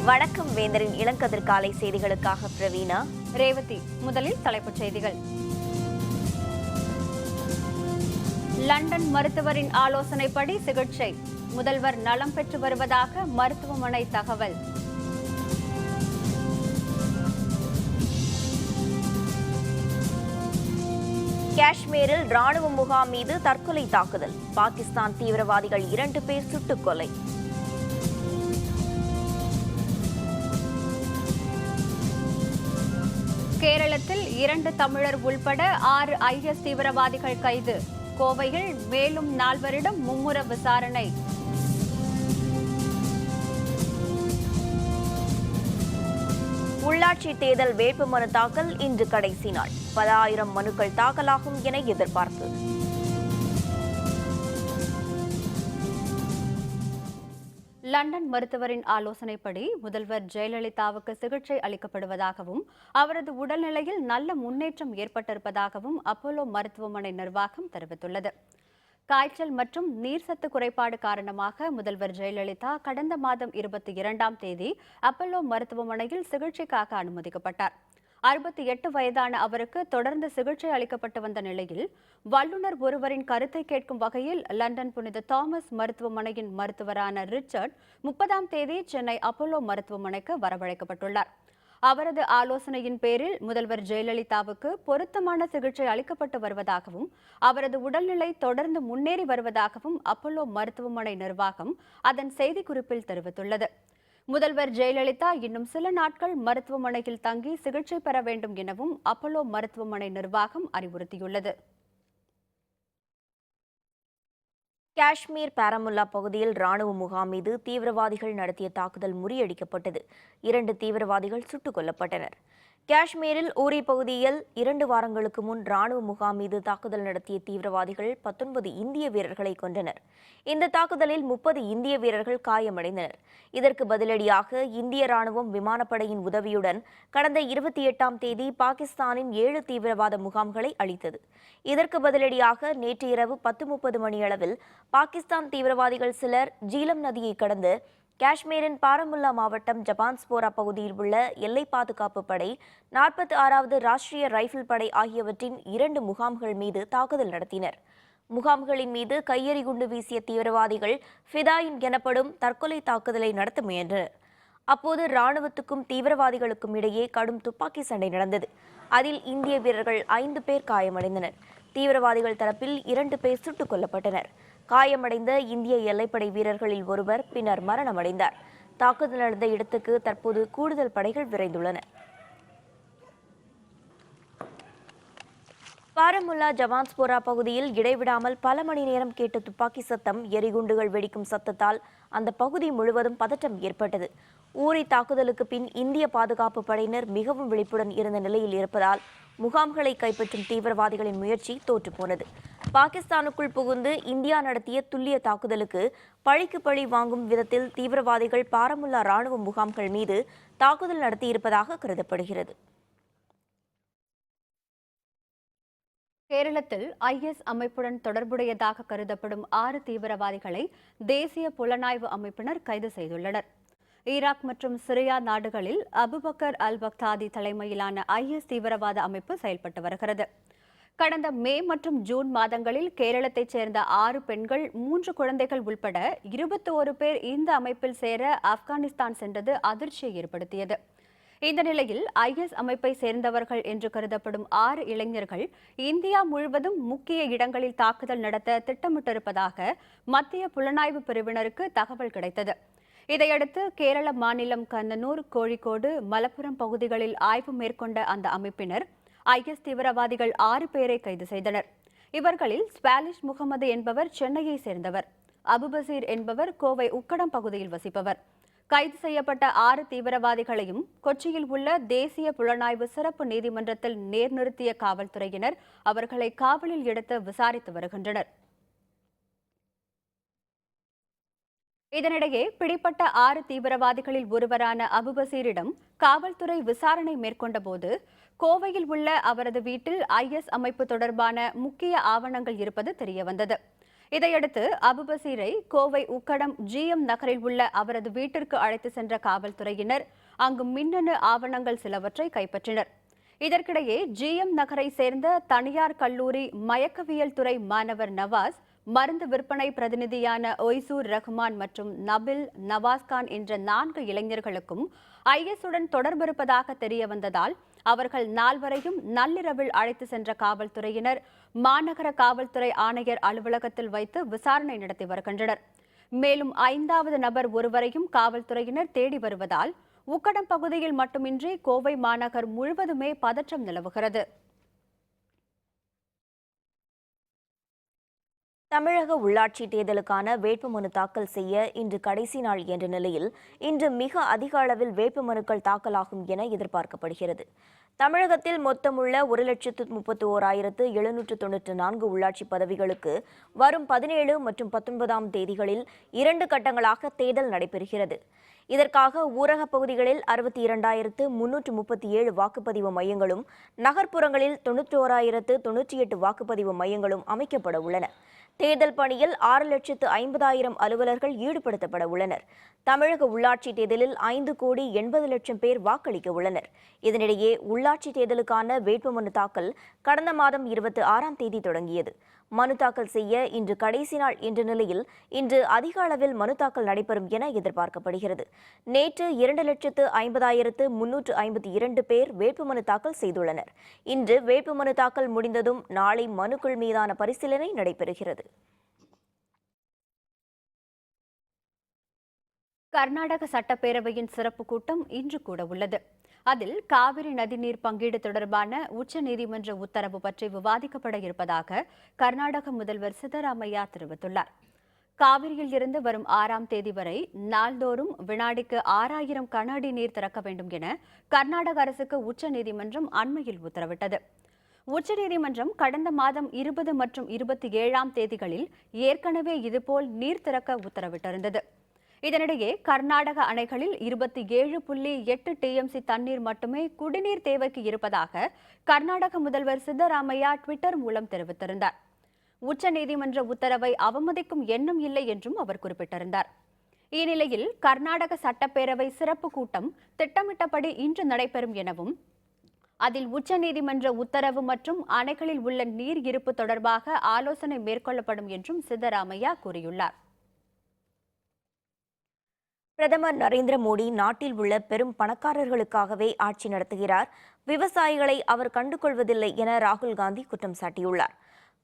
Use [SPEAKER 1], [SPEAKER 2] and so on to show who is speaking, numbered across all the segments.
[SPEAKER 1] வணக்கம் வேந்தரின் இளங்கதிர்காலை செய்திகளுக்காக பிரவீனா,
[SPEAKER 2] ரேவதி. முதலில் தலைப்புச் செய்திகள். லண்டன் மருத்துவரின் ஆலோசனைப்படி சிகிச்சை, முதல்வர் நலம் பெற்று வருவதாக மருத்துவமனை தகவல்.
[SPEAKER 1] காஷ்மீரில் ராணுவ முகாம் மீது தற்கொலை தாக்குதல், பாகிஸ்தான் தீவிரவாதிகள் 2 பேர் சுட்டுக் கொலை.
[SPEAKER 2] கேரளத்தில் 2 தமிழர் உள்பட 6 IS தீவிரவாதிகள் கைது. கோவையில் மேலும் 4 மும்முர விசாரணை.
[SPEAKER 1] உள்ளாட்சி தேர்தல் வேட்புமனு தாக்கல் இன்று கடைசி நாள். 10,000 மனுக்கள் தாக்கலாகும் என எதிர்பார்ப்பு.
[SPEAKER 2] லண்டன் மருத்துவரின் ஆலோசனைப்படி முதல்வர் ஜெயலலிதாவுக்கு சிகிச்சை அளிக்கப்படுவதாகவும் அவரது உடல்நிலையில் நல்ல முன்னேற்றம் ஏற்பட்டிருப்பதாகவும் அப்போலோ மருத்துவமனை நிர்வாகம் தெரிவித்துள்ளது. காய்ச்சல் மற்றும் நீர்சத்து குறைபாடு காரணமாக முதல்வர் ஜெயலலிதா கடந்த மாதம் 22ஆம் தேதி அப்போலோ மருத்துவமனையில் சிகிச்சைக்காக அனுமதிக்கப்பட்டார். 68 வயதான அவருக்கு தொடர்ந்து சிகிச்சை அளிக்கப்பட்டு வந்த நிலையில் வல்லுநர் ஒருவரின் கருத்தை கேட்கும் வகையில் லண்டன் புனித தாமஸ் மருத்துவமனையின் மருத்துவரான ரிச்சர்ட் 30ஆம் தேதி சென்னை அப்போலோ மருத்துவமனைக்கு வரவழைக்கப்பட்டுள்ளார். அவரது ஆலோசனையின் பேரில் முதல்வர் ஜெயலலிதாவுக்கு பொருத்தமான சிகிச்சை அளிக்கப்பட்டு வருவதாகவும் அவரது உடல்நிலை தொடர்ந்து முன்னேறி வருவதாகவும் அப்போலோ மருத்துவமனை நிர்வாகம் அதன் செய்திக்குறிப்பில் தெரிவித்துள்ளது. முதல்வர் ஜெயலலிதா இன்னும் சில நாட்கள் மருத்துவமனையில் தங்கி சிகிச்சை பெற வேண்டும் எனவும் அப்போலோ மருத்துவமனை நிர்வாகம் அறிவுறுத்தியுள்ளது.
[SPEAKER 1] காஷ்மீர் பாரமுல்லா பகுதியில் ராணுவ முகாம் மீது தீவிரவாதிகள் நடத்திய தாக்குதல் முறியடிக்கப்பட்டது. 2 தீவிரவாதிகள் சுட்டுக் கொல்லப்பட்டனர். காஷ்மீரில் ஊரி பகுதியில் 2 வாரங்களுக்கு முன் ராணுவ முகாம் மீது தாக்குதல் நடத்திய தீவிரவாதிகள் 19 இந்திய வீரர்களை கொன்றனர். இந்த தாக்குதலில் 30 இந்திய வீரர்கள் காயமடைந்தனர். இதற்கு பதிலடியாக இந்திய ராணுவம் விமானப்படையின் உதவியுடன் கடந்த 28ஆம் தேதி பாகிஸ்தானின் 7 தீவிரவாத முகாம்களை அழித்தது. இதற்கு பதிலடியாக நேற்று இரவு 10:30 மணியளவில் பாகிஸ்தான் தீவிரவாதிகள் சிலர் ஜீலம் நதியை கடந்து காஷ்மீரின் பாரமுல்லா மாவட்டம் ஜபான்ஸ்போரா பகுதியில் உள்ள எல்லை பாதுகாப்பு படை, 46வது ராஷ்டிரிய ரைபிள் படை ஆகியவற்றின் 2 முகாம்கள் மீது தாக்குதல் நடத்தினர். முகாம்களின் மீது கையெறி குண்டு வீசிய தீவிரவாதிகள் ஃபிதாயின் எனப்படும் தற்கொலை தாக்குதலை நடத்த முயன்றனர். அப்போது ராணுவத்துக்கும் தீவிரவாதிகளுக்கும் இடையே கடும் துப்பாக்கி சண்டை நடந்தது. அதில் இந்திய வீரர்கள் 5 பேர் காயமடைந்தனர். தீவிரவாதிகள் தரப்பில் 2 பேர் சுட்டுக் கொல்லப்பட்டனர். காயமடைந்த இந்திய எல்லைப்படை வீரர்களில் ஒருவர் பின்னர் மரணமடைந்தார். தாக்குதல் நடந்த இடத்துக்கு தற்போது கூடுதல் படைகள் விரைந்துள்ளன. பாரமுல்லா ஜவான்ஸ்போரா பகுதியில் இடைவிடாமல் பல மணி நேரம் கேட்ட துப்பாக்கி சத்தம், எரிகுண்டுகள் வெடிக்கும் சத்தத்தால் அந்த பகுதி முழுவதும் பதற்றம் ஏற்பட்டது. ஊரி தாக்குதலுக்கு பின் இந்திய பாதுகாப்பு படையினர் மிகவும் விழிப்புடன் இருந்த நிலையில் இருப்பதால் முகாம்களை கைப்பற்றும் தீவிரவாதிகளின் முயற்சி தோற்றுப்போனது. பாகிஸ்தானுக்குள் புகுந்து இந்தியா நடத்திய துல்லிய தாக்குதலுக்கு பழிக்கு பழி வாங்கும் விதத்தில் தீவிரவாதிகள் பாரமுல்லா ராணுவ முகாம்கள் மீது தாக்குதல் நடத்தியிருப்பதாக கருதப்படுகிறது.
[SPEAKER 2] கேரளத்தில் IS அமைப்புடன் தொடர்புடையதாக கருதப்படும் 6 தீவிரவாதிகளை தேசிய புலனாய்வு அமைப்பினர் கைது செய்துள்ளனர். ஈராக் மற்றும் சிரியா நாடுகளில் அபுபக்கர் அல் பக்தாதி தலைமையிலான IS தீவிரவாத அமைப்பு செயல்பட்டு வருகிறது. கடந்த மே மற்றும் ஜூன் மாதங்களில் கேரளத்தைச் சேர்ந்த 6 பெண்கள் 3 குழந்தைகள் உள்பட 21 பேர் இந்த அமைப்பில் சேர ஆப்கானிஸ்தான் சென்றது அதிர்ச்சியை ஏற்படுத்தியது. இந்த நிலையில் IS அமைப்பை சேர்ந்தவர்கள் என்று கருதப்படும் 6 இளைஞர்கள் இந்தியா முழுவதும் முக்கிய இடங்களில் தாக்குதல் நடத்த திட்டமிட்டிருப்பதாக மத்திய புலனாய்வு பிரிவினருக்கு தகவல் கிடைத்தது. இதையடுத்து கேரள மாநிலம் கண்ணனூர், கோழிக்கோடு, மலப்புரம் பகுதிகளில் ஆய்வு மேற்கொண்ட அந்த அமைப்பினர் IS தீவிரவாதிகள் 6 பேரை கைது செய்தனர். இவர்களில் ஸ்பாலிஷ் முகமது என்பவர் சென்னையை சேர்ந்தவர், அபுபசீர் என்பவர் கோவை உக்கடம் பகுதியில் வசிப்பவர். கைது செய்யப்பட்ட 6 தீவிரவாதிகளையும் கொச்சியில் உள்ள தேசிய புலனாய்வு சிறப்பு நீதிமன்றத்தில் நேர்நிறுத்திய காவல்துறையினர் அவர்களை காவலில் எடுத்து விசாரித்து வருகின்றனர். இதனிடையே பிடிப்பட்ட 6 தீவிரவாதிகளில் ஒருவரான அபுபசீரிடம் காவல்துறை விசாரணை மேற்கொண்டபோது கோவையில் உள்ள அவரது வீட்டில் IS அமைப்பு தொடர்பான முக்கிய ஆவணங்கள் இருப்பது தெரியவந்தது. இதையடுத்து அபு பசீரை கோவை உக்கடம் ஜிஎம் நகரில் உள்ள அவரது வீட்டிற்கு அழைத்து சென்ற காவல்துறையினர் அங்கு மின்னணு ஆவணங்கள் சிலவற்றை கைப்பற்றினர். இதற்கிடையே ஜிஎம் நகரை சேர்ந்த தனியார் கல்லூரி மயக்கவியல் துறை மாணவர் நவாஸ், மருந்து விற்பனை பிரதிநிதியான ஒய்சூர் ரஹ்மான் மற்றும் நபில் நவாஸ்கான் என்ற 4 இளைஞர்களுக்கும் ஐஎஸ்-உடன் தொடர்பிருப்பதாக தெரியவந்ததால் அவர்கள் நால்வரையும் நள்ளிரவில் அழைத்து சென்ற காவல்துறையினர் மாநகர காவல்துறை ஆணையர் அலுவலகத்தில் வைத்து விசாரணை நடத்தி வருகின்றனர். மேலும் 5வது நபர் ஒருவரையும் காவல்துறையினர் தேடி வருவதால் உக்கடம் பகுதியில் மட்டுமின்றி கோவை மாநகர் முழுவதுமே பதற்றம் நிலவுகிறது.
[SPEAKER 1] தமிழக உள்ளாட்சி தேர்தலுக்கான வேட்புமனு தாக்கல் செய்ய இன்று கடைசி நாள் என்ற நிலையில் இன்று மிக அதிக அளவில் வேட்புமனுக்கள் தாக்கலாகும் என எதிர்பார்க்கப்படுகிறது. தமிழகத்தில் மொத்தமுள்ள 1,31,794 உள்ளாட்சி பதவிகளுக்கு வரும் 17 மற்றும் 19ஆம் தேதிகளில் 2 கட்டங்களாக தேர்தல் நடைபெறுகிறது. இதற்காக ஊரகப் பகுதிகளில் 62,337 வாக்குப்பதிவு மையங்களும், நகர்ப்புறங்களில் 91,098 வாக்குப்பதிவு மையங்களும் அமைக்கப்பட உள்ளன. தேர்தல் பணியில் 6,50,000 அலுவலர்கள் ஈடுபடுத்தப்பட உள்ளனர். தமிழக உள்ளாட்சி தேர்தலில் 5,80,00,000 பேர் வாக்களிக்க உள்ளனர். இதனிடையே உள்ளாட்சி தேர்தலுக்கான வேட்புமனு தாக்கல் கடந்த மாதம் 26ஆம் தேதி தொடங்கியது. மனு தாக்கல் செய்ய இன்று கடைசி நாள் என்ற நிலையில் இன்று அதிக அளவில் மனு தாக்கல் நடைபெறும் என எதிர்பார்க்கப்படுகிறது. நேற்று 2,50,352 பேர் வேட்புமனு தாக்கல் செய்துள்ளனர். இன்று வேட்புமனு தாக்கல் முடிந்ததும் நாளை மனுக்கள் மீதான பரிசீலனை நடைபெறுகிறது.
[SPEAKER 2] கர்நாடக சட்டப்பேரவையின் சிறப்பு கூட்டம் இன்று கூட உள்ளது. அதில் காவிரி நதிநீர் பங்கீடு தொடர்பான உச்சநீதிமன்ற உத்தரவு பற்றி விவாதிக்கப்பட இருப்பதாக கர்நாடக முதல்வர் சித்தராமையா தெரிவித்துள்ளார். காவிரியில் இருந்து வரும் 6ஆம் தேதி வரை நாள்தோறும் வினாடிக்கு 6,000 கன அடி நீர் திறக்க வேண்டும் என கர்நாடக அரசுக்கு உச்சநீதிமன்றம் அண்மையில் உத்தரவிட்டது. உச்சநீதிமன்றம் கடந்த மாதம் 20 மற்றும் 27ஆம் தேதிகளில் ஏற்கனவே இதுபோல் நீர் திறக்க உத்தரவிட்டிருந்தது. இதனிடையே கர்நாடக அணைகளில் 27.8 டிஎம்சி தண்ணீர் மட்டுமே குடிநீர் தேவைக்கு இருப்பதாக கர்நாடக முதல்வர் சித்தராமையா ட்விட்டர் மூலம் தெரிவித்திருந்தார். உச்சநீதிமன்ற உத்தரவை அவமதிக்கும் எண்ணம் இல்லை என்றும் அவர் குறிப்பிட்டிருந்தார். இந்நிலையில் கர்நாடக சட்டப்பேரவை சிறப்பு கூட்டம் திட்டமிட்டபடி இன்று நடைபெறும் எனவும் அதில் உச்சநீதிமன்ற உத்தரவு மற்றும் அணைகளில் உள்ள நீர் இருப்பு தொடர்பாக ஆலோசனை மேற்கொள்ளப்படும் என்றும் சித்தராமையா கூறியுள்ளார்.
[SPEAKER 1] பிரதமர் நரேந்திர மோடி நாட்டில் உள்ள பெரும் பணக்காரர்களுக்காகவே ஆட்சி நடத்துகிறார், விவசாயிகளை அவர் கண்டுகொள்வதில்லை என ராகுல் காந்தி குற்றம் சாட்டியுள்ளார்.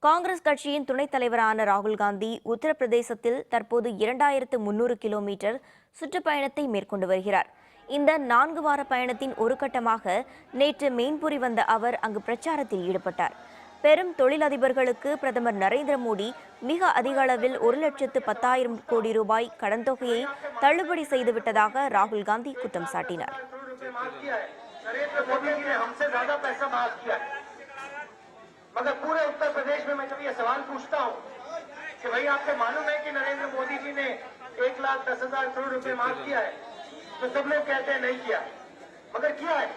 [SPEAKER 1] காங்கிரஸ் கட்சியின் துணைத் தலைவரான ராகுல் காந்தி உத்தரப்பிரதேசத்தில் தற்போது 2,300 கிலோமீட்டர் சுற்றுப்பயணத்தை மேற்கொண்டு வருகிறார். இந்த 4 வார பயணத்தின் ஒரு கட்டமாக நேற்று மெயின்புரி வந்த அவர் அங்கு பிரச்சாரத்தில் ஈடுபட்டார். பெரும் தொழிலதிபர்களுக்கு பிரதமர் நரேந்திர மோடி மிக அதிக அளவில் 1,10,000 கோடி ரூபாய் கடன் தொகையை தள்ளுபடி செய்துவிட்டதாக ராகுல் காந்தி குற்றம் சாட்டினார்.
[SPEAKER 3] मगर पूरे उत्तर प्रदेश में मैं जब ये सवाल पूछता हूँ कि भाई आपको मालूम है कि नरेंद्र मोदी जी ने 1,10,000 करोड़ रुपए माफ किया है, तो सब लोग कहते हैं नहीं किया, मगर किया है।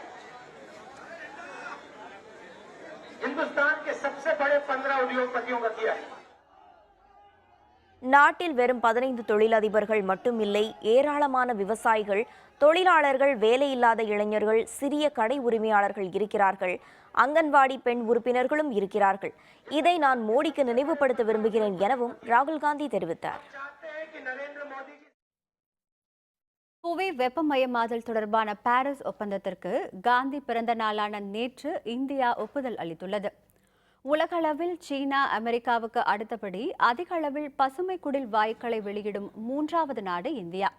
[SPEAKER 3] हिंदुस्तान के सबसे बड़े 15 उद्योगपतियों का किया है।
[SPEAKER 1] நாட்டில் வெறும் 15 தொழிலதிபர்கள் மட்டுமில்லை, ஏராளமான விவசாயிகள், தொழிலாளர்கள், வேலையில்லாத இளைஞர்கள், சிறிய கடை உரிமையாளர்கள் இருக்கிறார்கள். அங்கன்வாடி பெண் உறுப்பினர்களும் இருக்கிறார்கள். இதை நான் மோடிக்கு நினைவுபடுத்த விரும்புகிறேன் எனவும் ராகுல் காந்தி தெரிவித்தார்.
[SPEAKER 2] புவி வெப்பமயமாதல் தொடர்பான பாரிஸ் ஒப்பந்தத்திற்கு காந்தி பிறந்த நாளான நேற்று இந்தியா ஒப்புதல் அளித்துள்ளது. உலகளவில் சீனா, அமெரிக்காவுக்கு அடுத்தபடி அதிக அளவில் பசுமை குடில் வாயுக்களை வெளியிடும் 3வது நாடு இந்தியா.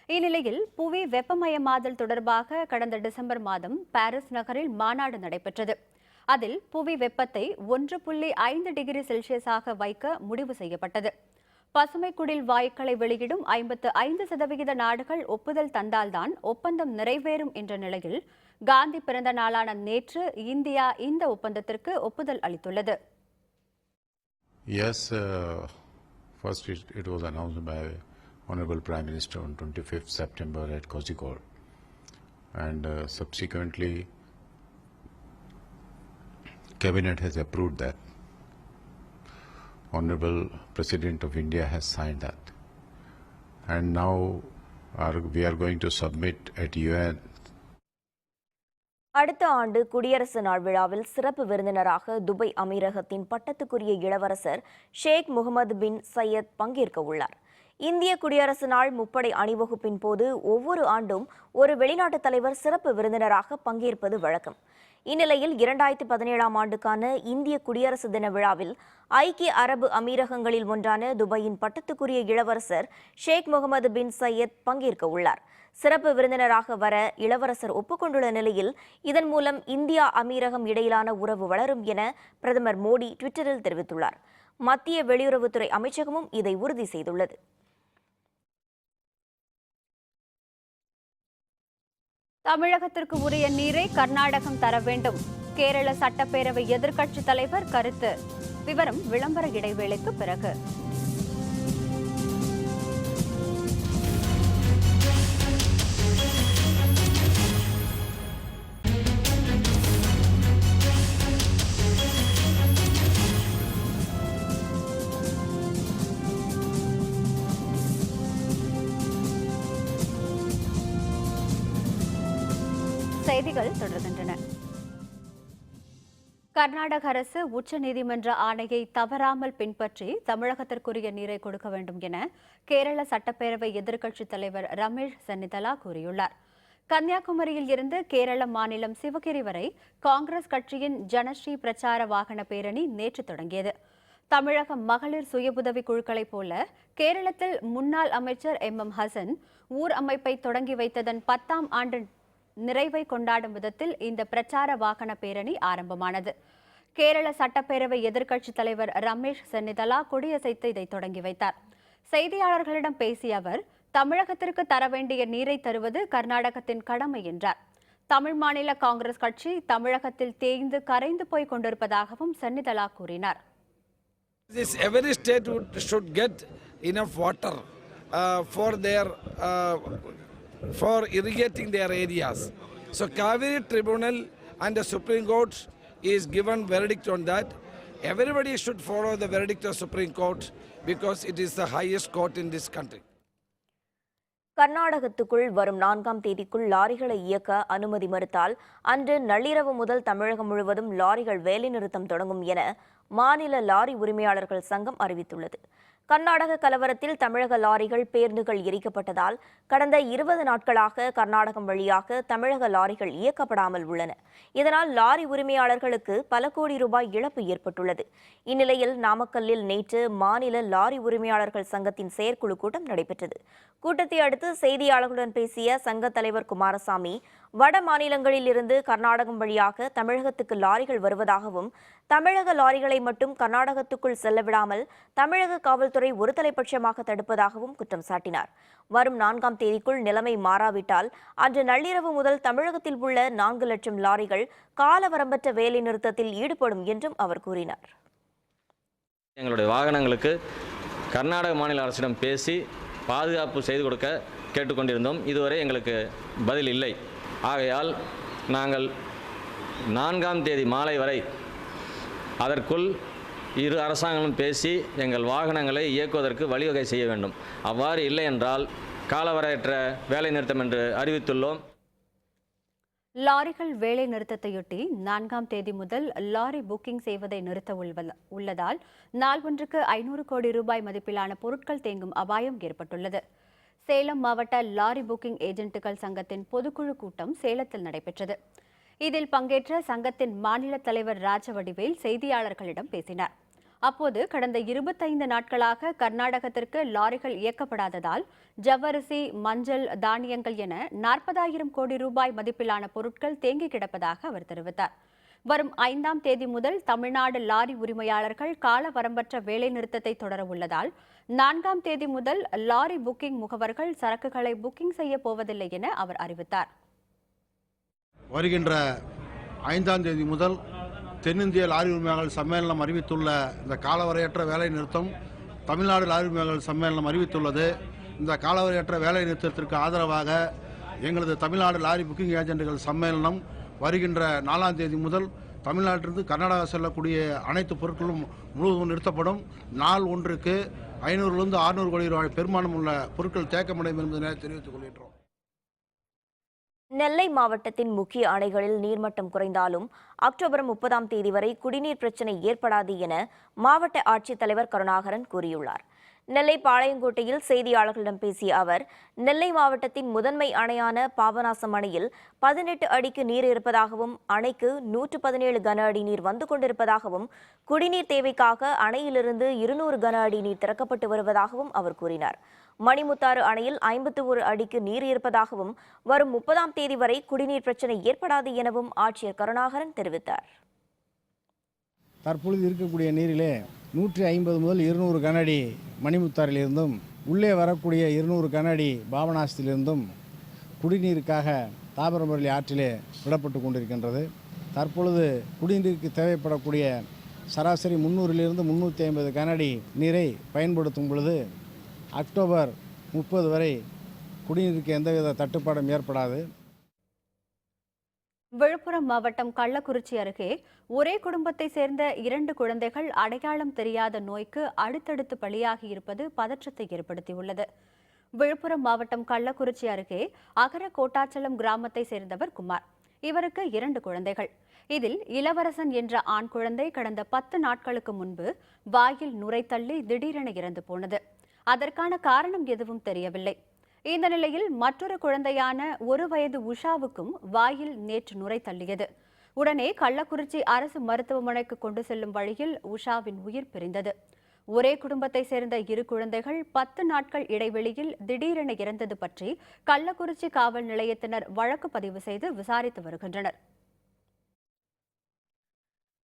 [SPEAKER 2] இந்நிலையில் புவி வெப்பமயமாதல் தொடர்பாக கடந்த டிசம்பர் மாதம் பாரிஸ் நகரில் மாநாடு நடைபெற்றது. அதில் புவி வெப்பத்தை 1.5 டிகிரி செல்சியஸாக வைக்க முடிவு செய்யப்பட்டது. பசுமை குடில் வாயுக்களை வெளியிடும் 55% நாடுகள் ஒப்புதல் தந்தால்தான் ஒப்பந்தம் நிறைவேறும் என்ற நிலையில் காந்தி பிறந்த நாளான நேற்று இந்தியா இந்த ஒப்பந்தத்திற்கு ஒப்புதல் அளித்துள்ளது.
[SPEAKER 4] Yes, first it was announced by Honorable Prime Minister on 25th September at Kozhikode, and subsequently Cabinet has approved that. Honorable President of India has signed that. And now we are going to submit at UN.
[SPEAKER 1] அடுத்த ஆண்டு குடியரசு நாள் விழாவில் சிறப்பு விருந்தினராக துபை அமீரகத்தின் பட்டத்துக்குரிய இளவரசர் ஷேக் முகமது பின் சையத் பங்கேற்க உள்ளார். இந்திய குடியரசு நாள் முப்படை அணிவகுப்பின் போது ஒவ்வொரு ஆண்டும் ஒரு வெளிநாட்டு தலைவர் சிறப்பு விருந்தினராக பங்கேற்பது வழக்கம். இந்நிலையில் 2017ஆம் ஆண்டுக்கான இந்திய குடியரசு தின விழாவில் ஐக்கிய அரபு அமீரகங்களில் ஒன்றான துபாயின் பட்டத்துக்குரிய இளவரசர் ஷேக் முகமது பின் சையத் பங்கேற்க உள்ளார். சிறப்பு விருந்தினராக வர இளவரசர் ஒப்புக்கொண்டுள்ள நிலையில் இதன் மூலம் இந்தியா அமீரகம் இடையிலான உறவு வளரும் என பிரதமர் மோடி ட்விட்டரில் தெரிவித்துள்ளார். மத்திய வெளியுறவுத்துறை அமைச்சகமும் இதை உறுதி செய்துள்ளது.
[SPEAKER 2] தமிழகத்திற்கு உரிய நீரை கர்நாடகம் தர வேண்டும். கேரள சட்டப்பேரவை எதிர்க்கட்சித் தலைவர் கருத்து. விவரம் விளம்பர இடைவேளைக்கு பிறகு. செய்திகள் தொடர்கின்றன. கர்நாடக அரசு உச்சநீதிமன்ற ஆணையை தவறாமல் பின்பற்றி தமிழகத்திற்குரிய நீரை கொடுக்க வேண்டும் என கேரள சட்டப்பேரவை எதிர்க்கட்சித் தலைவர் ரமேஷ் சென்னிதலா கூறியுள்ளார். கன்னியாகுமரியில் இருந்து கேரள மாநிலம் சிவகிரி வரை காங்கிரஸ் கட்சியின் ஜனஸ்ரீ பிரச்சார வாகன பேரணி நேற்று தொடங்கியது. தமிழக மகளிர் சுய உதவி குழுக்களைப் போல கேரளத்தில் முன்னாள் அமைச்சர் MM ஹசன் ஊர் அமைப்பை தொடங்கி வைத்ததன் 10ஆம் ஆண்டு நிறைவை கொண்டாடும் விதத்தில் இந்த பிரச்சார வாகன பேரணி ஆரம்பமானது. கேரள சட்டப்பேரவை எதிர்க்கட்சித் தலைவர் ரமேஷ் சென்னிதலா கொடியசைத்து இதை தொடங்கி வைத்தார். செய்தியாளர்களிடம் பேசிய அவர், தமிழகத்திற்கு தர வேண்டிய நீரை தருவது கர்நாடகத்தின் கடமை என்றார். தமிழ் மாநில காங்கிரஸ் கட்சி தமிழகத்தில் தேய்ந்து கரைந்து போய் கொண்டிருப்பதாகவும் சென்னிதலா கூறினார்.
[SPEAKER 5] Every state should get enough water for irrigating their areas. So Kaveri Tribunal and the Supreme Court is given verdict on that. Everybody should follow the verdict of Supreme Court because it is the highest court in this country.
[SPEAKER 1] கர்நாடகத்துக்குள் வரும் 4ஆம் தேதிக்குள் லாரிகளை இயக்க அனுமதி மறுத்தால் அன்று நள்ளிரவு முதல் தமிழகம் முழுவதும் லாரிகள் வேலைநிறுத்தம் தொடங்கும் என மாநில லாரி உரிமையாளர்கள் சங்கம் அறிவித்துள்ளது. கர்நாடக கலவரத்தில் தமிழக லாரிகள் பேருந்துகள் எரிக்கப்பட்டதால் கடந்த 20 நாட்களாக கர்நாடகம் வழியாக தமிழக லாரிகள் இயக்கப்படாமல் உள்ளன. இதனால் லாரி உரிமையாளர்களுக்கு பல கோடி ரூபாய் இழப்பு ஏற்பட்டுள்ளது. இந்நிலையில் நாமக்கல்லில் நேற்று மாநில லாரி உரிமையாளர்கள் சங்கத்தின் செயற்குழு கூட்டம் நடைபெற்றது. கூட்டத்தை அடுத்து செய்தியாளர்களுடன் பேசிய சங்க தலைவர் குமாரசாமி, வட மாநிலங்களில் இருந்து கர்நாடகம் வழியாக தமிழகத்துக்கு லாரிகள் வருவதாகவும் தமிழக லாரிகளை மட்டும் கர்நாடகத்துக்குள் செல்ல விடாமல் தமிழக காவல்துறை ஒருதலைபட்சமாக தடுப்பதாகவும் குற்றம் சாட்டினார். வரும் 4ஆம் தேதிக்குள் நிலைமை மாறாவிட்டால் அன்று நள்ளிரவு முதல் தமிழகத்தில் உள்ள 4 லட்சம் லாரிகள் காலவரம்பற்ற வேலை நிறுத்தத்தில் ஈடுபடும் என்றும் அவர் கூறினார்.
[SPEAKER 6] எங்களுடைய வாகனங்களுக்கு கர்நாடக மாநில அரசிடம் பேசி பாதுகாப்பு செய்து கொடுக்க கேட்டுக்கொண்டிருந்தோம். இதுவரை எங்களுக்கு பதில் இல்லை. ஆகையால் நாங்கள் 4ஆம் தேதி மாலை வரை அதற்குள் இரு அரசாங்கங்களும் பேசி எங்கள் வாகனங்களை இயக்குவதற்கு வழிவகை செய்ய வேண்டும். அவ்வாறு இல்லை என்றால் காலவரையற்ற வேலை நிறுத்தம் என்று அறிவித்துள்ளோம்.
[SPEAKER 2] லாரிகள் வேலை நிறுத்தத்தையொட்டி 4ஆம் தேதி முதல் லாரி புக்கிங் செய்வதை நிறுத்த உள்ளதால் நாள் ஒன்றுக்கு 500 கோடி ரூபாய் மதிப்பிலான பொருட்கள் தேங்கும் அபாயம் ஏற்பட்டுள்ளது. சேலம் மாவட்ட லாரி புக்கிங் ஏஜென்ட்டுகள் சங்கத்தின் பொதுக்குழு கூட்டம் சேலத்தில் நடைபெற்றது. இதில் பங்கேற்ற சங்கத்தின் மாநில தலைவர் ராஜவடிவேல் செய்தியாளர்களிடம் பேசினார். அப்போது கடந்த 25 நாட்களாக கர்நாடகத்திற்கு லாரிகள் இயக்கப்படாததால் ஜவ்வரிசி, மஞ்சள், தானியங்கள் என 40,000 கோடி ரூபாய் மதிப்பிலான பொருட்கள் தேங்கி கிடப்பதாக அவர் தெரிவித்தார். வரும் 5ஆம் தேதி முதல் தமிழ்நாடு லாரி உரிமையாளர்கள் கால வரம்பற்ற வேலை நிறுத்தத்தை தொடர உள்ளதால் 4ஆம் தேதி முதல் லாரி புக்கிங் முகவர்கள் சரக்குகளை புக்கிங் செய்ய போவதில்லை என அவர் அறிவித்தார்.
[SPEAKER 7] வருகின்ற 5ஆம் தேதி முதல் தென்னிந்திய லாரி உரிமையாளர்கள் சம்மேளனம் அறிவித்துள்ள இந்த காலவரையற்ற வேலை நிறுத்தம் தமிழ்நாடு லாரி உரிமையாளர்கள் சம்மேளனம் அறிவித்துள்ளது. இந்த காலவரையற்ற வேலை நிறுத்தத்திற்கு ஆதரவாக எங்களது தமிழ்நாடு லாரி புக்கிங் ஏஜென்ட்டுகள் சம்மேளனம் வருகின்ற 4ஆம் தேதி முதல் தமிழ்நாட்டிலிருந்து கர்நாடகா செல்லக்கூடிய அனைத்து பொருட்களும் முழுவதும் நிறுத்தப்படும். நாள் ஒன்றுக்கு 500லிருந்து 600 கோடி ரூபாய் பெருமானம் உள்ள பொருட்கள் தேக்கமடையும் என்பதனை தெரிவித்துக் கொள்கின்றோம்.
[SPEAKER 1] நெல்லை மாவட்டத்தின் முக்கிய அணைகளில் நீர்மட்டம் குறைந்தாலும் அக்டோபர் 30ஆம் தேதி வரை குடிநீர் பிரச்சினை ஏற்படாது என மாவட்ட ஆட்சித்தலைவர் கருணாகரன் கூறியுள்ளார். நெல்லை பாளையங்கோட்டையில் செய்தியாளர்களிடம் பேசிய அவர், நெல்லை மாவட்டத்தின் முதன்மை அணையான பாபநாசம் அணையில் 18 அடிக்கு நீர் இருப்பதாகவும் அணைக்கு 117 கன அடி நீர் வந்து கொண்டிருப்பதாகவும் குடிநீர் தேவைக்காக அணையிலிருந்து 200 கன அடி நீர் திறக்கப்பட்டு வருவதாகவும் அவர் கூறினார். மணிமுத்தாறு அணையில் 51 அடிக்கு நீர் இருப்பதாகவும் வரும் 30ஆம் தேதி வரை குடிநீர் பிரச்சினை ஏற்படாது எனவும் ஆட்சியர் கருணாகரன் தெரிவித்தார்.
[SPEAKER 8] தற்பொழுது இருக்கக்கூடிய நீரிலே 150 முதல் 200 கன அடி மணிமுத்தாறிலிருந்தும் உள்ளே வரக்கூடிய 200 கன அடி பாபநாசத்திலிருந்தும் குடிநீருக்காக தாமிரபரணி ஆற்றிலே விடப்பட்டு கொண்டிருக்கின்றது. தற்பொழுது குடிநீருக்கு தேவைப்படக்கூடிய சராசரி 300லிருந்து 350 கன அடி நீரை பயன்படுத்தும் பொழுது அக்டோபர் 30 வரை குடிநீருக்கு எந்தவித தட்டுப்பாடும் ஏற்படாது.
[SPEAKER 2] விழுப்புரம் மாவட்டம் கள்ளக்குறிச்சி அருகே ஒரே குடும்பத்தை சேர்ந்த 2 குழந்தைகள் அடையாளம் தெரியாத நோய்க்கு அடுத்தடுத்து பலியாகி இருப்பது பதற்றத்தை ஏற்படுத்தியுள்ளது. விழுப்புரம் மாவட்டம் கள்ளக்குறிச்சி அருகே அகர கோட்டாச்சலம் கிராமத்தை சேர்ந்தவர் குமார். இவருக்கு 2 குழந்தைகள். இதில் இளவரசன் என்ற ஆண் குழந்தை கடந்த 10 நாட்களுக்கு முன்பு வாயில் நுரை தள்ளி திடீரென இறந்து போனது. அதற்கான காரணம் எதுவும் தெரியவில்லை. இந்த நிலையில் மற்றொரு குழந்தையான 1 வயது உஷாவுக்கும் வாயில் நேற்று நுரை தள்ளியது. உடனே கள்ளக்குறிச்சி அரசு மருத்துவமனைக்கு கொண்டு செல்லும் வழியில் உஷாவின் உயிர் பிரிந்தது. ஒரே குடும்பத்தை சேர்ந்த 2 குழந்தைகள் 10 நாட்கள் இடைவெளியில் திடீரென இறந்தது பற்றி கள்ளக்குறிச்சி காவல் நிலையத்தினர் வழக்கு பதிவு செய்து விசாரித்து வருகின்றனர்.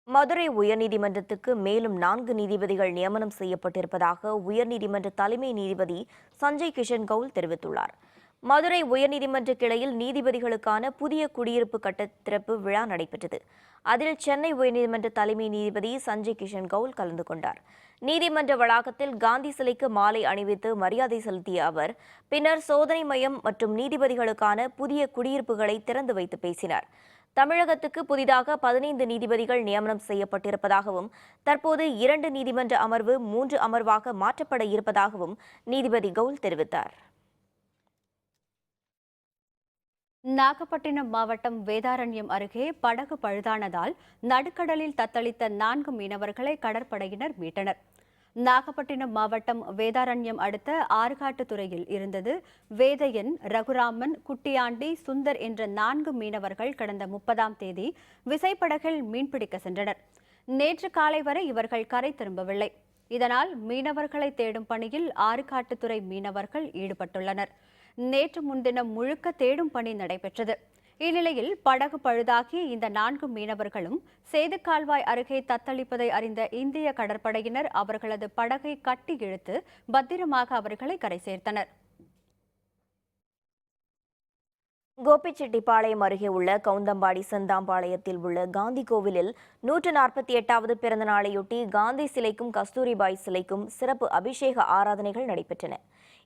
[SPEAKER 1] மதுரை உயர்நீதிமன்றத்துக்கு மேலும் 4 நீதிபதிகள் நியமனம் செய்யப்பட்டிருப்பதாக உயர்நீதிமன்ற தலைமை நீதிபதி சஞ்சய் கிஷன் கவுல் தெரிவித்துள்ளார். மதுரை உயர்நீதிமன்ற கிளையில் நீதிபதிகளுக்கான புதிய குடியிருப்பு கட்ட திறப்பு விழா நடைபெற்றது. அதில் சென்னை உயர்நீதிமன்ற தலைமை நீதிபதி சஞ்சய் கிஷன் கவுல் கலந்து கொண்டார். நீதிமன்ற வளாகத்தில் காந்தி சிலைக்கு மாலை அணிவித்து மரியாதை செலுத்திய அவர் பின்னர் சோதனை மையம் மற்றும் நீதிபதிகளுக்கான புதிய குடியிருப்புகளை திறந்து வைத்து பேசினார். தமிழகத்துக்கு புதிதாக 15 நீதிபதிகள் நியமனம் செய்யப்பட்டிருப்பதாகவும் தற்போது 2 நீதிமன்ற அமர்வு 3 அமர்வாக மாற்றப்பட இருப்பதாகவும் நீதிபதி கவுல் தெரிவித்தார்.
[SPEAKER 2] நாகப்பட்டினம் மாவட்டம் வேதாரண்யம் அருகே படகு பழுதானதால் நடுக்கடலில் தத்தளித்த 4 மீனவர்களை கடற்படையினர் மீட்டனர். நாகப்பட்டினம் மாவட்டம் வேதாரண்யம் அடுத்த ஆறுகாட்டுத்துறையில் இருந்தது வேதையன், ரகுராமன், குட்டியாண்டி, சுந்தர் என்ற 4 மீனவர்கள் கடந்த 30ஆம் தேதி விசைப்படகில் மீன்பிடிக்க சென்றனர். நேற்று காலை வரை இவர்கள் கரை திரும்பவில்லை. இதனால் மீனவர்களை தேடும் பணியில் ஆறுகாட்டுத்துறை மீனவர்கள் ஈடுபட்டுள்ளனர். நேற்று முன்தினம் முழுக்க தேடும் பணி நடைபெற்றது. இந்நிலையில் படகு பழுதாகி இந்த 4 மீனவர்களும் சேதுக்கால்வாய் அருகே தத்தளிப்பதை அறிந்த இந்திய கடற்படையினர் அவர்களது படகை கட்டி இழுத்து பத்திரமாக அவர்களை கரை சேர்த்தனர்.
[SPEAKER 1] கோபிச்செட்டிப்பாளையம் அருகே உள்ள கவுந்தம்பாடி செந்தாம்பாளையத்தில் உள்ள காந்தி கோவிலில் 148வது பிறந்த நாளையொட்டி காந்தி சிலைக்கும் கஸ்தூரிபாய் சிலைக்கும் சிறப்பு அபிஷேக ஆராதனைகள் நடைபெற்றன.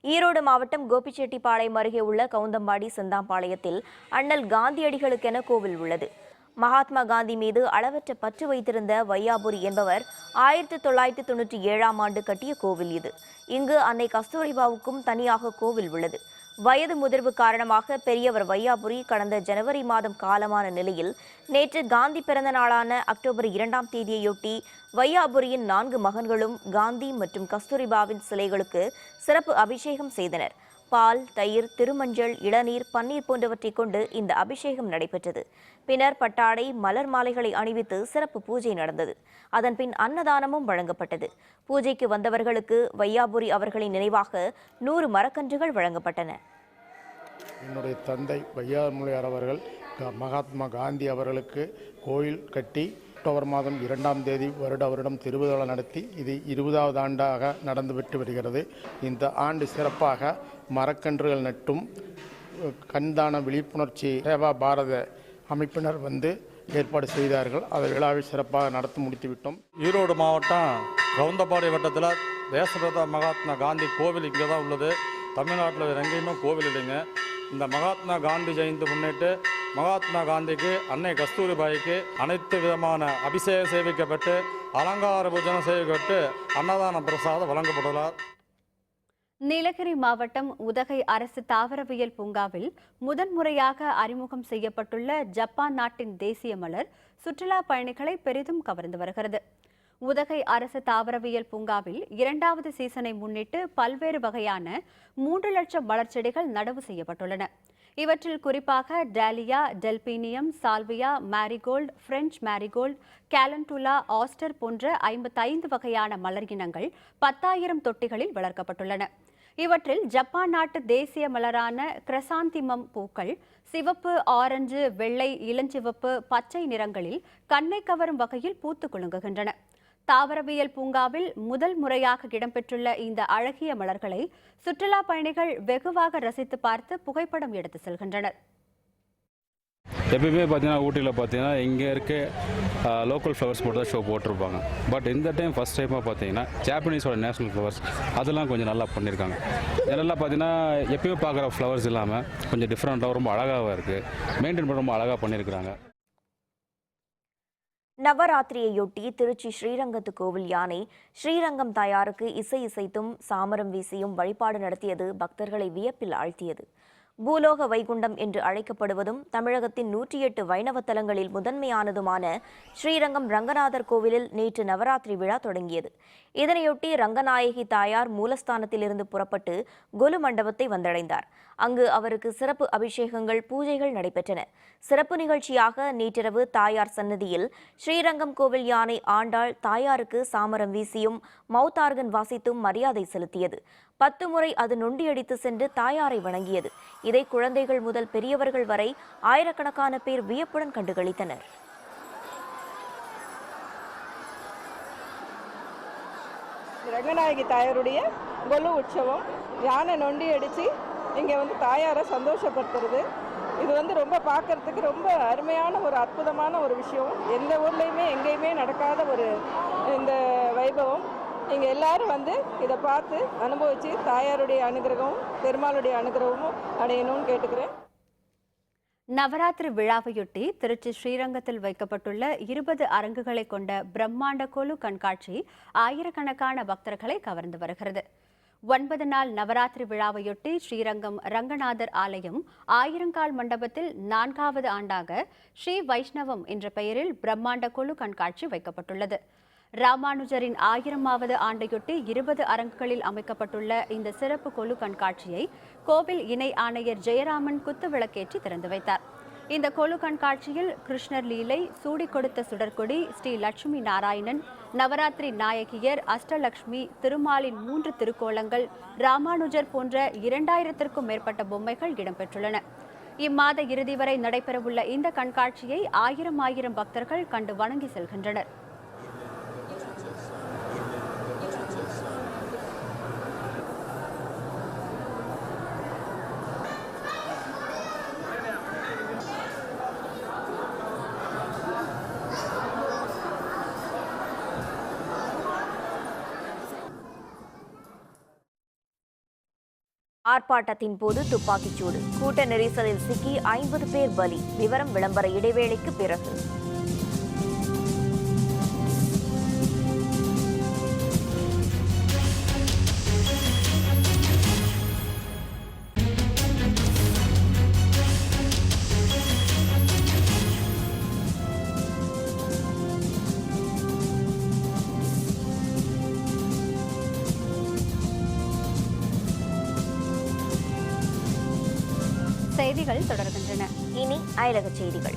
[SPEAKER 1] ஈரோடு மாவட்டம் கோபிச்செட்டிப்பாளையம் அருகே உள்ள கவுந்தம்பாடி செந்தாம்பாளையத்தில் அண்ணல் காந்தியடிகளுக்கென கோவில் உள்ளது. மகாத்மா காந்தி மீது அளவற்ற பற்று வைத்திருந்த வையாபுரி என்பவர் 1997ஆம் ஆண்டு கட்டிய கோவில் இது. இங்கு அன்னை கஸ்தூரிபாவுக்கும் தனியாக கோவில் உள்ளது. வயது முதிர்வு காரணமாக பெரியவர் வையாபுரி கடந்த ஜனவரி மாதம் காலமான நிலையில் நேற்று காந்தி பிறந்த நாளான அக்டோபர் 2ஆம் தேதியையொட்டி வையாபுரியின் 4 மகன்களும் காந்தி மற்றும் கஸ்தூரிபாவின் சிலைகளுக்கு சிறப்பு அபிஷேகம் செய்தனர். பால், தயிர், திருமஞ்சள், இளநீர், பன்னீர் போன்றவற்றை கொண்டு இந்த அபிஷேகம் நடைபெற்றது. பின்னர் பட்டாடை, மலர் மாலைகளை அணிவித்து சிறப்பு பூஜை நடந்தது. அதன்பின் அன்னதானமும் வழங்கப்பட்டது. பூஜைக்கு வந்தவர்களுக்கு வையாபுரி அவர்களின் நினைவாக 100 மரக்கன்றுகள் வழங்கப்பட்டன.
[SPEAKER 9] என்னுடைய தந்தை வையாபுரியார் அவர்கள் மகாத்மா காந்தி அவர்களுக்கு கோயில் கட்டி அக்டோபர் மாதம் 2ஆம் தேதி வருடம் திருவிழா நடத்தி இது 20வது ஆண்டாக நடந்துவிட்டு வருகிறது. இந்த ஆண்டு சிறப்பாக மரக்கன்றுகள் நட்டும் கண்தான விழிப்புணர்ச்சி சேவா பாரத அமைப்பினர் வந்து ஏற்பாடு செய்தார்கள். அதை விழாவை சிறப்பாக நடத்தி முடித்துவிட்டோம்.
[SPEAKER 10] ஈரோடு மாவட்டம் கவுந்தபாடி வட்டத்தில் தேசபிதா மகாத்மா காந்தி கோவில் இங்கே தான் உள்ளது. தமிழ்நாட்டில் எங்கேயுமே கோவில் இல்லைங்க. இந்த மகாத்மா காந்தி ஜெயந்தி முன்னிட்டு மகாத்மா காந்திக்கு, அன்னை கஸ்தூரிபாய்க்கு அனைத்து விதமான அபிஷேகம் சேவிக்கப்பட்டு அலங்கார பூஜனம் செய்யப்பட்டு அன்னதான பிரசாதம் வழங்கப்பட்டுள்ளார்.
[SPEAKER 2] நீலகிரி மாவட்டம் உதகை அரசு தாவரவியல் பூங்காவில் முதன்முறையாக அறிமுகம் செய்யப்பட்டுள்ள ஜப்பான் நாட்டின் தேசிய மலர் சுற்றுலா பயணிகளை பெரிதும் கவர்ந்து வருகிறது. உதகை அரசு தாவரவியல் பூங்காவில் 2வது சீசனை முன்னிட்டு பல்வேறு வகையான 3 லட்சம் மலர் செடிகள் நடவு செய்யப்பட்டுள்ளன. இவற்றில் குறிப்பாக dahlia, delphinium, salvia, marigold, French marigold, calendula, aster போன்ற 55 வகையான மலர் இனங்கள் 10,000 தொட்டிகளில் வளர்க்கப்பட்டுள்ளன. இவற்றில் ஜப்பான் நாட்டு தேசிய மலரான கிரசாந்திமம் பூக்கள் சிவப்பு, ஆரஞ்சு, வெள்ளை, இளஞ்சிவப்பு, பச்சை நிறங்களில் கண்ணை கவரும் வகையில் பூத்து குலுங்குகின்றன. தாவரவியல் பூங்காவில் முதல் முறையாக இடம்பெற்றுள்ள இந்த அழகிய மலர்களை சுற்றுலா பயணிகள் வெகுவாக ரசித்து பார்த்து புகைப்படம் எடுத்து செல்கின்றனர்.
[SPEAKER 11] எப்பயுமே பார்த்தீங்கன்னா ஊட்டியில் பார்த்தீங்கன்னா இங்கே இருக்க லோக்கல் ஃப்ளவர்ஸ் மட்டும் தான் ஷோ போட்டிருப்பாங்க. பட் இந்த டைம் ஃபஸ்ட் டைமாக பார்த்தீங்கன்னா ஜாப்பனீஸோட நேஷனல் ஃப்ளவர்ஸ் அதெல்லாம் கொஞ்சம் நல்லா பண்ணியிருக்காங்க. இதெல்லாம் பார்த்தீங்கன்னா எப்பயுமே பார்க்குற ஃப்ளவர்ஸ் இல்லாமல் கொஞ்சம் டிஃப்ரெண்ட்டாக ரொம்ப அழகாகவும் இருக்குது. மெயின்டைன் பண்ண ரொம்ப அழகாக பண்ணியிருக்கிறாங்க.
[SPEAKER 1] நவராத்திரியையொட்டி திருச்சி ஸ்ரீரங்கத்து கோவில் யானை ஸ்ரீரங்கம் தாயாருக்கு இசை இசைத்தும் சாமரம் வீசியும் வழிபாடு நடத்தியது பக்தர்களை வியப்பில் ஆழ்த்தியது. பூலோக வைகுண்டம் என்று அழைக்கப்படுவதும் தமிழகத்தின் 108 வைணவ தலங்களில் முதன்மையானதுமான ஸ்ரீரங்கம் ரங்கநாதர் கோவிலில் நேற்று நவராத்திரி விழா தொடங்கியது. இதனையொட்டி ரங்கநாயகி தாயார் மூலஸ்தானத்திலிருந்து புறப்பட்டு கொலு மண்டபத்தை வந்தடைந்தார். அங்கு அவருக்கு சிறப்பு அபிஷேகங்கள், பூஜைகள் நடைபெற்றன. சிறப்பு நிகழ்ச்சியாக நேற்றிரவு தாயார் சன்னதியில் ஸ்ரீரங்கம் கோவில் யானை ஆண்டாள் தாயாருக்கு சாமரம் வீசியும் மௌத்தார்கன் வாசித்தும் மரியாதை செலுத்தியது. 10 முறை அது நொண்டியடித்து சென்று தாயாரை வணங்கியது. இதை குழந்தைகள் முதல் பெரியவர்கள் வரை ஆயிரக்கணக்கான பேர் வியப்புடன் கண்டுகளித்தனர்.
[SPEAKER 12] ரங்கநாயகி தாயாருடைய கொலு உற்சவம், யானை நொண்டி அடித்து இங்கே தாயாரை சந்தோஷப்படுத்துறது, இது ரொம்ப பார்க்கறதுக்கு ரொம்ப அருமையான ஒரு அற்புதமான ஒரு விஷயம். எந்த ஊர்லேயுமே எங்கேயுமே நடக்காத ஒரு இந்த வைபவம். நீங்கள் எல்லாரும் இதை பார்த்து அனுபவித்து தாயாருடைய அனுகிரகமும் பெருமாளுடைய அனுகிரகமும் அடையணும்னு கேட்டுக்கிறேன்.
[SPEAKER 2] நவராத்திரி விழாவையொட்டி திருச்சி ஸ்ரீரங்கத்தில் வைக்கப்பட்டுள்ள 20 அரங்குகளை கொண்ட பிரம்மாண்ட கொலு கண்காட்சி ஆயிரக்கணக்கான பக்தர்களை கவர்ந்து வருகிறது. 9 நாள் நவராத்திரி விழாவையொட்டி ஸ்ரீரங்கம் ரங்கநாதர் ஆலயம் 1000 கால் மண்டபத்தில் 4வது ஆண்டாக ஸ்ரீ வைஷ்ணவம் என்ற பெயரில் பிரம்மாண்ட கொலு கண்காட்சி வைக்கப்பட்டுள்ளது. ராமானுஜரின் 1000வது ஆண்டையொட்டி 20 அரங்குகளில் அமைக்கப்பட்டுள்ள இந்த சிறப்பு கொலு கண்காட்சியை கோவில் இணை ஆணையர் ஜெயராமன் குத்துவிளக்கேற்றி திறந்து வைத்தார். இந்த கொலு கண்காட்சியில் கிருஷ்ணர் லீலை, சூடி கொடுத்த சுடற்கொடி, ஸ்ரீ லட்சுமி நாராயணன், நவராத்திரி நாயகியர், அஷ்டலட்சுமி, திருமாலின் 3 திருக்கோலங்கள், ராமானுஜர் போன்ற 2000த்திற்கும் மேற்பட்ட பொம்மைகள் இடம்பெற்றுள்ளன. இம்மாத இறுதி வரை நடைபெறவுள்ள இந்த கண்காட்சியை ஆயிரம் பக்தர்கள் கண்டு வணங்கி செல்கின்றனர்.
[SPEAKER 1] ஆர்ப்பாட்டத்தின் போது துப்பாக்கிச்சூடு, கூட்ட நெரிசலில் சிக்கி 50 பேர் பலி. விவரம் விளம்பர இடைவேளைக்கு பிறகு.
[SPEAKER 2] செய்திகள் தொடர்கின்றன.
[SPEAKER 1] இனி அயலக செய்திகள்.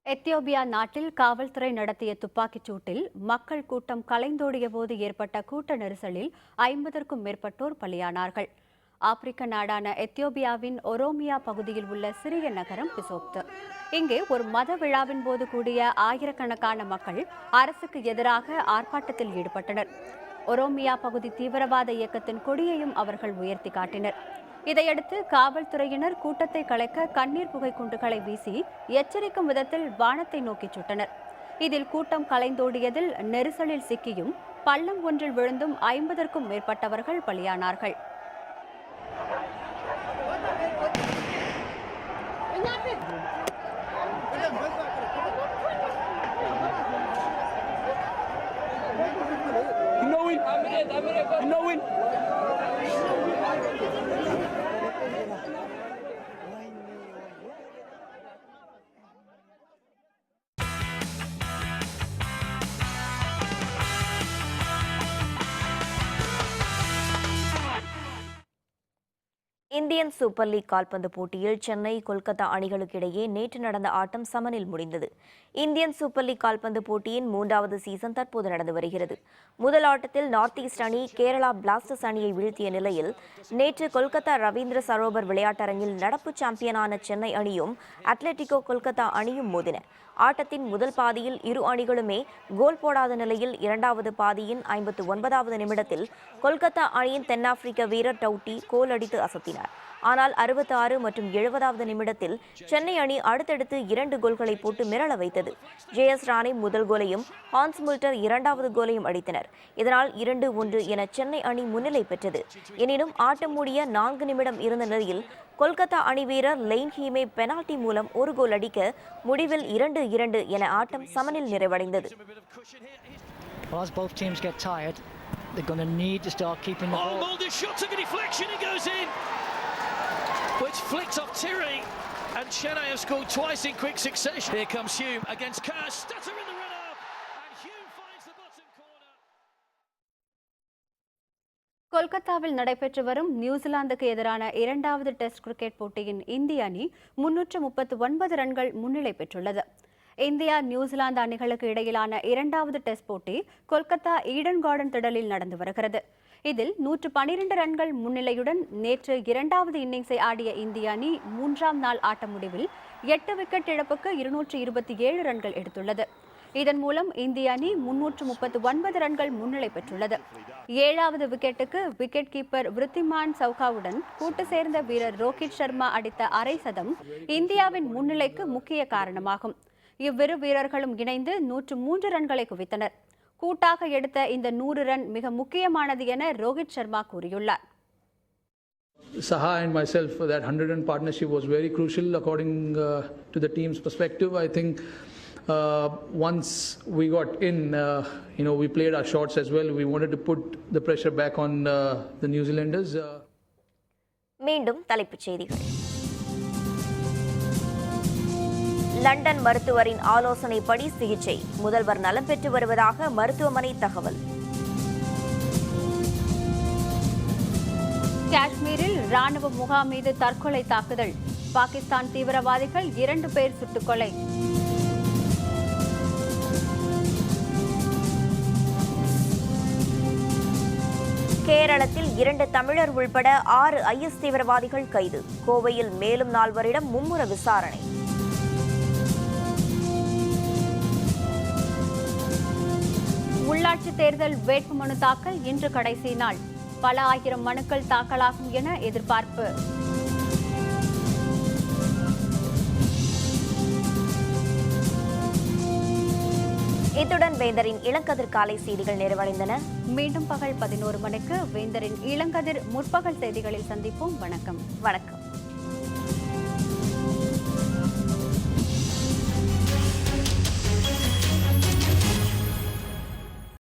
[SPEAKER 2] எத்தியோப்பியா நாட்டில் காவல்துறை நடத்திய துப்பாக்கிச் சூட்டில் மக்கள் கூட்டம் கலைந்தோடிய போது ஏற்பட்ட கூட்ட நெரிசலில் 50க்கும் மேற்பட்டோர் பலியானார்கள். ஆப்பிரிக்க நாடான எத்தியோப்பியாவின் ஒரோமியா பகுதியில் உள்ள சிறிய நகரம் பிசோப்து. இங்கே ஒரு மத விழாவின் போது கூடிய ஆயிரக்கணக்கான மக்கள் அரசுக்கு எதிராக ஆர்ப்பாட்டத்தில் ஈடுபட்டனர். ஒரோமியா பகுதி தீவிரவாத இயக்கத்தின் கொடியையும் அவர்கள் உயர்த்தி காட்டினர். இதையடுத்து காவல்துறையினர் கூட்டத்தை கலைக்க கண்ணீர் புகை குண்டுகளை வீசி எச்சரிக்கும் விதத்தில் வானத்தை நோக்கி சுட்டனர். இதில் கூட்டம் கலைந்தோடியதில் நெரிசலில் சிக்கியும் பள்ளம் ஒன்றில் விழுந்தும் 50க்கும் மேற்பட்டவர்கள் பலியானார்கள்.
[SPEAKER 1] இந்தியன் சூப்பர் லீக் கால்பந்து போட்டியில் சென்னை கொல்கத்தா அணிகளுக்கு இடையே நேற்று நடந்த ஆட்டம் சமனில் முடிந்தது. இந்தியன் சூப்பர் லீக் கால்பந்து போட்டியின் 3வது சீசன் தற்போது நடந்து வருகிறது. முதல் ஆட்டத்தில் நார்த் ஈஸ்ட் அணி கேரளா பிளாஸ்டர்ஸ் அணியை வீழ்த்திய நிலையில் நேற்று கொல்கத்தா ரவீந்திர சரோவர் விளையாட்டரங்கில் நடப்பு சாம்பியனான சென்னை அணியும் அத்லெட்டிகோ கொல்கத்தா அணியும் மோதின. ஆட்டத்தின் முதல் பாதியில் இரு அணிகளுமே கோல் போடாத நிலையில் இரண்டாவது பாதியின் 59வது நிமிடத்தில் கொல்கத்தா அணியின் தென்னாப்பிரிக்க வீரர் டவுட்டி கோல் அடித்து அசத்தினார். ஆனால் 66 மற்றும் 70வது நிமிடத்தில் சென்னை அணி அடுத்தடுத்து 2 கோல்களை போட்டு மிரள வைத்தது. JS ராணி முதல் கோலையும் ஹான்ஸ் முல்டர் இரண்டாவது கோலையும் அடித்தனர். இதனால் 2-1 என சென்னை அணி முன்னிலை பெற்றது. எனினும் ஆட்டம் முடிய 4 நிமிடம் இருந்த நிலையில் கொல்கத்தா அணி வீரர் லெயின் ஹீமே பெனால்டி மூலம் ஒரு கோல் அடிக்க முடிவில் 2-2 என ஆட்டம் சமனில் நிறைவடைந்தது.
[SPEAKER 13] As both teams get tired, they're going to need to start keeping the ball.
[SPEAKER 14] Mulder's shot took a deflection, it goes in. Which flicks off Thierry, and Chennai have scored twice in quick succession. Here comes Hume against Kerr, stutter in the run-up, and Hume finds the bottom corner.
[SPEAKER 2] கொல்கத்தாவில் நடைபெற்று வரும் நியூசிலாந்துக்கு எதிரான 2வது test cricket போட்டியின் இந்திய அணி 339 ரன்கள் முன்னிலை பெற்றுள்ளது. இந்தியா நியூசிலாந்து அணிகளுக்கு இடையிலான 2வது டெஸ்ட் போட்டி கொல்கத்தா ஈடன் கார்டன் திடலில் நடந்து வருகிறது. இதில் 112 ரன்கள் முன்னிலையுடன் நேற்று 2வது இன்னிங்ஸை ஆடிய இந்திய அணி 3ஆம் நாள் ஆட்ட முடிவில் 8 விக்கெட் இழப்புக்கு 227 ரன்கள் எடுத்துள்ளது. இதன் மூலம் இந்திய அணி 339 ரன்கள் முன்னிலை பெற்றுள்ளது. 7வது விக்கெட்டுக்கு விக்கெட் கீப்பர் விருத்திமான் சவுகாவுடன் கூட்டு சேர்ந்த வீரர் ரோஹித் சர்மா அடித்த அரை சதம் இந்தியாவின் முன்னிலைக்கு முக்கிய காரணமாகும். இவ்விரு வீரர்களும் இணைந்து 103 ரன்களை குவித்தனர். கூட்டாக எடுத்த இந்த 100 ரன் மிக முக்கியமானது என ரோஹித் சர்மா கூறியுள்ளார்.
[SPEAKER 15] Saha and myself, that 100-run partnership was very crucial according to the team's perspective. I think once we got in, we played our shots as well. We wanted to put the pressure back on the New Zealanders.
[SPEAKER 1] மீண்டும் தலைப்புச் செய்திகள். London மருத்துவரின் ஆலோசனைப்படி சிகிச்சை, முதல்வர் நலம் பெற்று வருவதாக மருத்துவமனை தகவல்.
[SPEAKER 2] காஷ்மீரில் ராணுவ முகாம் மீது தற்கொலை தாக்குதல், பாகிஸ்தான் தீவிரவாதிகள் 2 பேர் சுட்டுக்கொலை.
[SPEAKER 1] கேரளத்தில் 2 தமிழர் உள்பட 6 IS தீவிரவாதிகள் கைது. கோவையில் மேலும் 4வரிடம் மும்முர விசாரணை.
[SPEAKER 2] உள்ளாட்சி தேர்தல் வேட்புமனு தாக்கல் இன்று கடைசி நாள். பல ஆயிரம் மனுக்கள் தாக்கலாகும் என எதிர்பார்ப்பு.
[SPEAKER 1] இத்துடன் வேந்தரின் இளங்கதிர் காலை செய்திகள் நிறைவடைந்தன.
[SPEAKER 2] மீண்டும் பகல் 11 மணிக்கு வேந்தரின் இளங்கதிர் முற்பகல் செய்திகளில் சந்திப்போம். வணக்கம்.